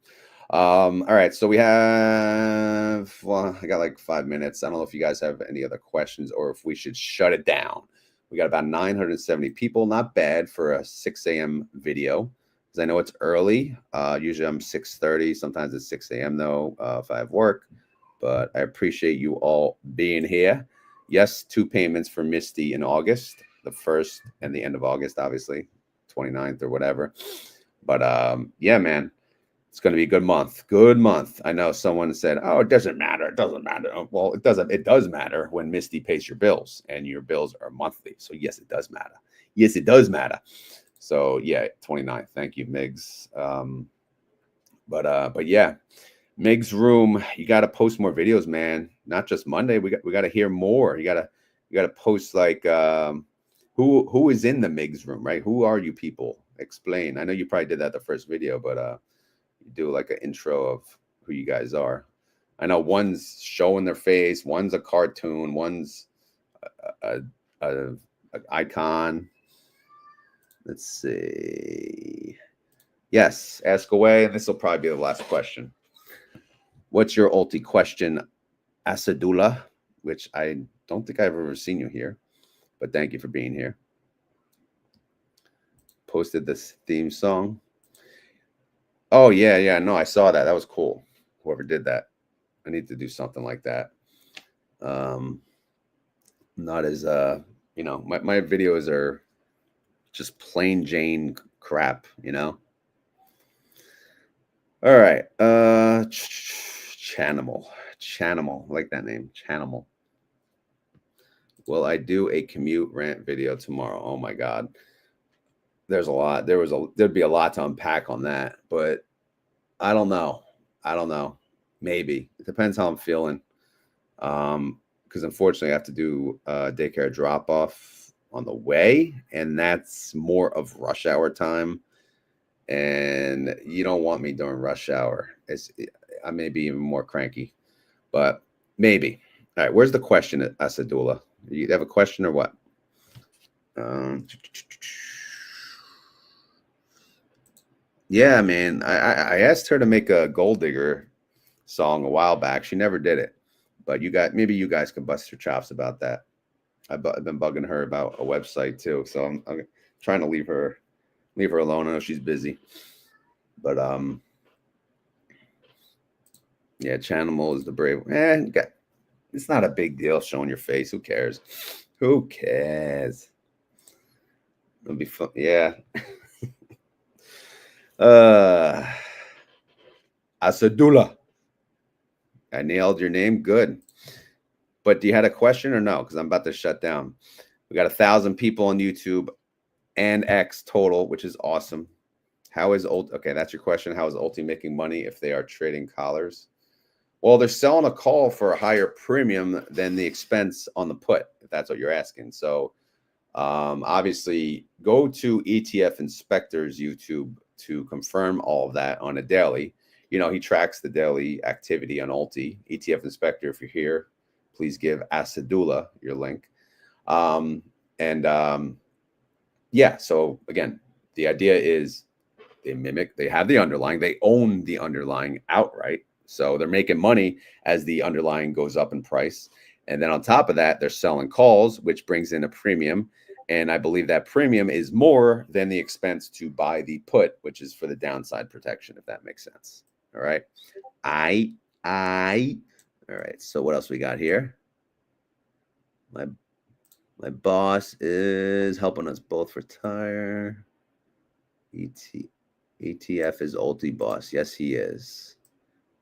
All right, so we have, well, I got like 5 minutes. I don't know if you guys have any other questions or if we should shut it down. We got about 970 people. Not bad for a 6 a.m. video, because I know it's early. Usually I'm 6:30. Sometimes it's 6 a.m. though, if I have work. But I appreciate you all being here. Yes, 2 payments for Misti in August, the 1st and the end of August, obviously, 29th or whatever. But yeah, man, it's going to be a good month. Good month. I know someone said, oh, it doesn't matter. It doesn't matter. Well, it doesn't. It does matter when Misti pays your bills, and your bills are monthly. So yes, it does matter. Yes, it does matter. So yeah, 29th. Thank you, Migs. But yeah, Migs room. You got to post more videos, man. Not just Monday. We got to hear more. You got to post like who is in the Migs room, right? Who are you people? Explain. I know you probably did that the first video, but you do like an intro of who you guys are. I know one's showing their face, one's a cartoon, one's a icon. Let's see. Yes, ask away. And this will probably be the last question. What's your ulti question, Asadula? Which I don't think I've ever seen you here, but thank you for being here. Posted this theme song. Oh, yeah. No, I saw that. That was cool. Whoever did that. I need to do something like that. Not as, my videos are just plain Jane crap, All right. Chanimal. I like that name. Chanimal. Will I do a commute rant video tomorrow? Oh my God. There's a lot. There'd be a lot to unpack on that, but I don't know. Maybe. It depends how I'm feeling. Because unfortunately I have to do daycare drop off on the way, and that's more of rush hour time. And you don't want me during rush hour. I may be even more cranky, but maybe. All right, where's the question, Asadula? You have a question or what? Yeah, man. I asked her to make a Gold Digger song a while back. She never did it, but maybe you guys can bust your chops about that. I've been bugging her about a website too, so I'm trying to leave her alone. I know she's busy, but yeah, Chanimal is the brave. It's not a big deal showing your face. Who cares? Who cares? It'll be fun. Yeah. Asadula. I nailed your name. Good. But do you had a question or no? Because I'm about to shut down. We got 1,000 people on YouTube and X total, which is awesome. How is okay, that's your question. How is Ulti making money if they are trading collars? Well, they're selling a call for a higher premium than the expense on the put, if that's what you're asking. So obviously, go to ETF Inspector's YouTube to confirm all of that on a daily. You know, he tracks the daily activity on Ulti. ETF Inspector, if you're here, please give Asadullah your link. Yeah, so again, the idea is they have the underlying, they own the underlying outright. So they're making money as the underlying goes up in price. And then on top of that, they're selling calls, which brings in a premium. And I believe that premium is more than the expense to buy the put, which is for the downside protection, if that makes sense. All right. All right. So what else we got here? My boss is helping us both retire. ETF is Ulti boss. Yes, he is.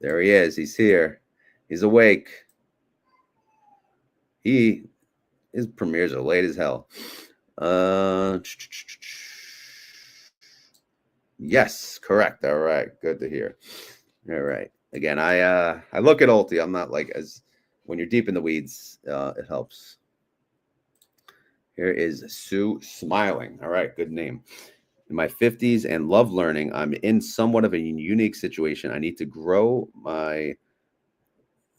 There he is. He's here. He's awake. His premieres are late as hell. Yes, correct. All right. Good to hear. All right. Again, I look at Ulti. I'm not like as when you're deep in the weeds, it helps. Here is Sue Smiling. All right, good name. In my 50s and love learning, I'm in somewhat of a unique situation. I need to grow my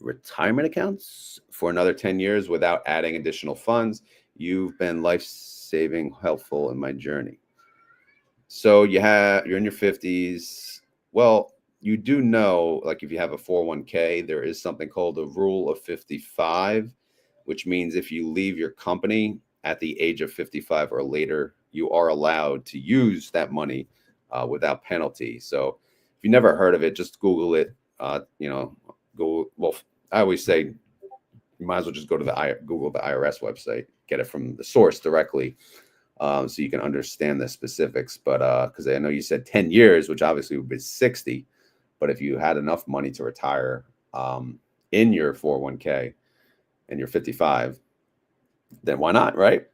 retirement accounts for another 10 years without adding additional funds. You've been life-saving, helpful in my journey. So you're in your 50s. Well, you do know, like if you have a 401k, there is something called the rule of 55, which means if you leave your company at the age of 55 or later, you are allowed to use that money without penalty. So if you never heard of it, just Google it. Well, I always say you might as well just go to Google the IRS website, get it from the source directly, so you can understand the specifics. But because I know you said 10 years, which obviously would be 60, but if you had enough money to retire in your 401k and you're 55, then why not, right?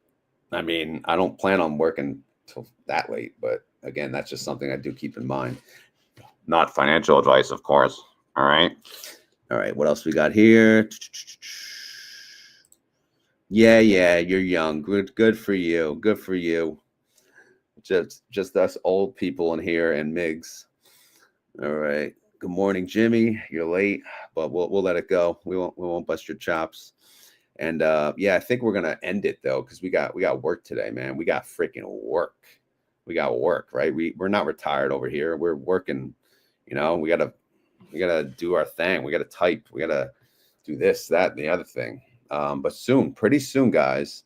I mean, I don't plan on working till that late, but again, that's just something I do keep in mind. Not financial advice, of course. All right. What else we got here? Yeah, you're young. Good for you. Good for you. Just us old people in here and Migs. All right. Good morning, Jimmy. You're late, but we'll let it go. We won't bust your chops. And yeah, I think we're gonna end it though, because we got work today, man. We got freaking work. We got work, right? We're not retired over here. We're working. You know, we gotta do our thing. We gotta type. We gotta do this, that, and the other thing. But soon, pretty soon, guys,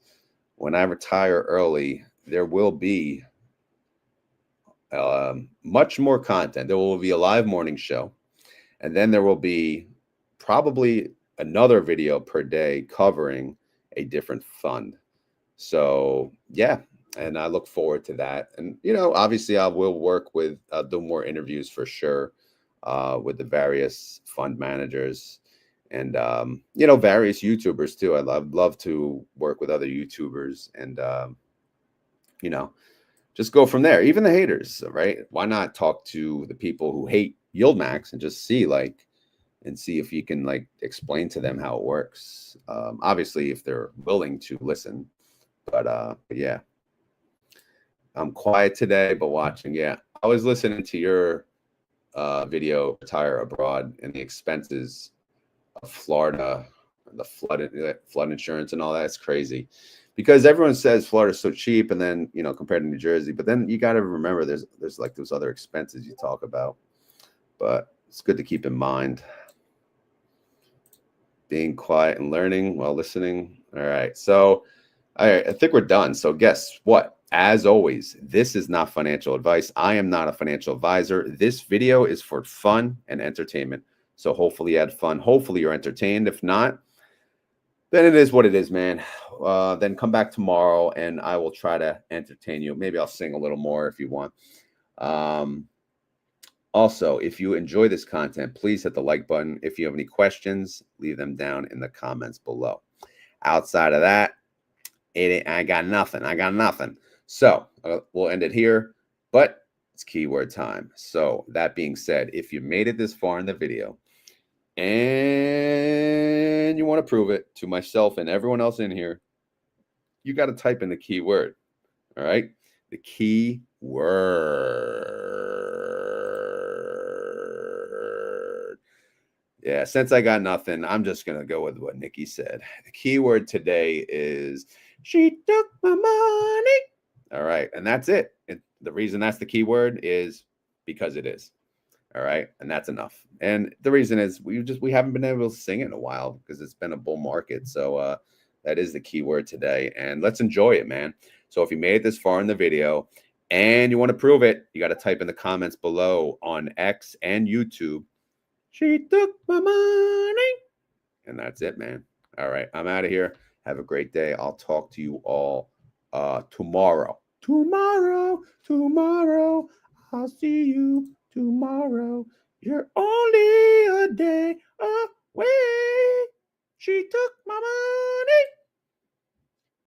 when I retire early, there will be much more content. There will be a live morning show, and then there will be probably another video per day covering a different fund. So yeah, and I look forward to that. And you know, obviously I will work with do more interviews for sure with the various fund managers and you know, various YouTubers too. I'd love to work with other YouTubers and you know, just go from there. Even the haters, right? Why not talk to the people who hate YieldMax and just see if you can like explain to them how it works. Obviously, if they're willing to listen. But yeah, I'm quiet today, but watching. Yeah, I was listening to your video, Retire Abroad, and the expenses of Florida, the flood insurance and all that. It's crazy because everyone says Florida's so cheap, and then you know compared to New Jersey. But then you got to remember there's like those other expenses you talk about. But it's good to keep in mind. Being quiet and learning while listening. All right. So I think we're done. So guess what? As always, this is not financial advice. I am not a financial advisor. This video is for fun and entertainment. So hopefully you had fun. Hopefully you're entertained. If not, then it is what it is, man. Then come back tomorrow and I will try to entertain you. Maybe I'll sing a little more if you want. Also, if you enjoy this content, please hit the like button. If you have any questions, leave them down in the comments below. Outside of that, I got nothing. I got nothing. So we'll end it here, but it's keyword time. So that being said, if you made it this far in the video and you want to prove it to myself and everyone else in here, you got to type in the keyword. All right. The key word. Yeah, since I got nothing, I'm just going to go with what Nikki said. The keyword today is she took my money. All right. And that's it. The reason that's the keyword is because it is. All right. And that's enough. And the reason is we haven't been able to sing it in a while because it's been a bull market. So that is the keyword today. And let's enjoy it, man. So if you made it this far in the video and you want to prove it, you got to type in the comments below on X and YouTube. She took my money. And that's it, man. All right. I'm out of here. Have a great day. I'll talk to you all tomorrow. Tomorrow. I'll see you tomorrow. You're only a day away. She took my money.